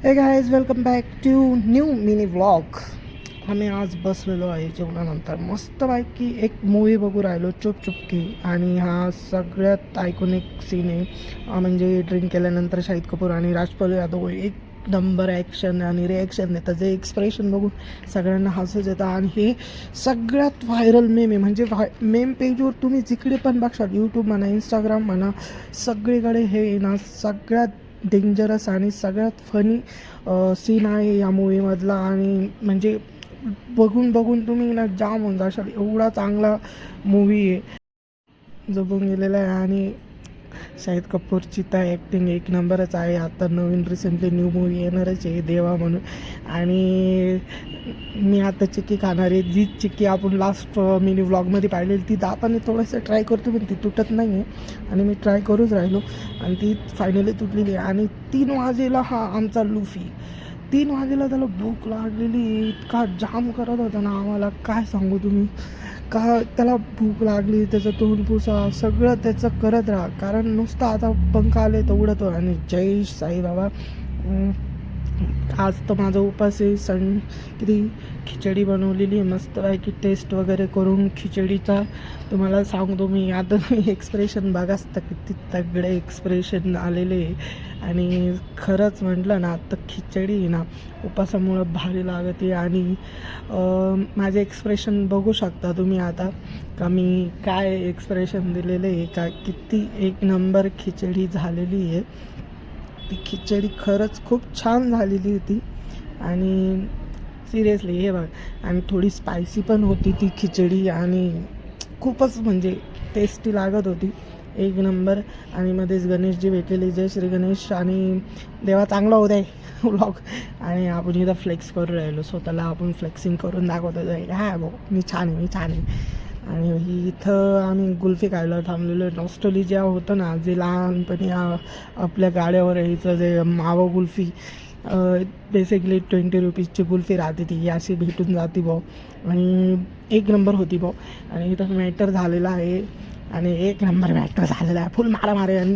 हे guys, welcome back to new mini vlog. आम्ही आज बसलेलो आहे जेवणानंतर मस्तपैकी एक मूवी बघू राहिलो, चुप चुपकी. आणि हा सगळ्यात आयकॉनिक सीन आहे. म्हणजे ड्रिंक केल्यानंतर शाहिद कपूर आणि राजपाल यादव एक नंबर ॲक्शन आणि रिॲक्शन देतात. जे एक्सप्रेशन बघून सगळ्यांना हसूच येतं. आणि हे सगळ्यात व्हायरल मेम आहे. म्हणजे मेम पेजवर तुम्ही जिकडे पण बघशाल, यूट्यूब म्हणा, इंस्टाग्राम म्हणा, सगळीकडे हे ना सगळ्यात डेंजरस आणि सगळ्यात फनी सीन आहे या मूवीमधला. आणि म्हणजे बघून बघून तुम्ही ना जाम होऊन जाशाल, एवढा चांगला मूवी आहे, जगून गेलेला आहे. आणि शाहिद कपूरची तर ॲक्टिंग एक नंबरच आहे. आता नवीन रिसेंटली न्यू मूवी येणारच आहे देवा म्हणून. आणि मी आता चिक्की खाणार आहे, जी चिक्की आपण लास्ट मिनी व्लॉगमध्ये पाहिलेली ती दाताने थोडंसं ट्राय करतो, पण ती तुटत नाही आहे. आणि मी ट्राय करूच राहिलो आणि ती फायनली तुटलेली आहे. आणि 3 वाजेला हा आमचा लुफी, 3 वाजेला त्याला भूक लागलेली, इतका जाम करत होता ना आम्हाला, काय सांगू तुम्ही. का त्याला भूक लागली, त्याचं तोंड पुसा सगळं त्याचं करत राहा, कारण नुसतं आता पंख आले तर उडतो. आणि जय साईबाबा. आज तर माझा उपास आहे. किती खिचडी बनवलेली आहे मस्तपैकी, टेस्ट वगैरे करून खिचडीचा तुम्हाला सांगतो मी. आता तुम्ही एक्सप्रेशन बघाच तर किती तगडे एक्सप्रेशन आलेले. आणि खरंच म्हटलं ना तर खिचडी ना उपासामुळं भारी लागते. आणि माझे एक्सप्रेशन बघू शकता तुम्ही आता, का मी काय एक्सप्रेशन दिलेले आहे, का किती एक नंबर खिचडी झालेली आहे. ती खिचडी खरंच खूप छान झालेली होती. आणि सिरियसली हे बघ, आणि थोडी स्पायसी पण होती ती खिचडी. आणि खूपच म्हणजे टेस्टी लागत होती, एक नंबर. आणि मध्येच गणेशजी भेटलेले, जय श्री गणेश. आणि देवा चांगला होत आहे व्लॉग. आणि आपण इथं फ्लेक्स करून राहिलो, स्वतःला आपण फ्लेक्सिंग करून दाखवतो जाईल, हा भाऊ मी छान आहे, मी छान आहे. आणि इथं आम्ही कुल्फी खायला थांबलेलो. नॉस्टॅल्जिया होतं ना, जे लहानपणी आपल्या गाड्यावर यायचं जे मावा कुल्फी, बेसिकली 20 रुपीजची कुल्फी राहते, ती अशी भेटून जाते भाऊ. आणि एक नंबर होती भाऊ. आणि इथं मॅटर झालेला आहे, आणि एक नंबर मॅटर झालेला आहे, फुल मारामारी. आणि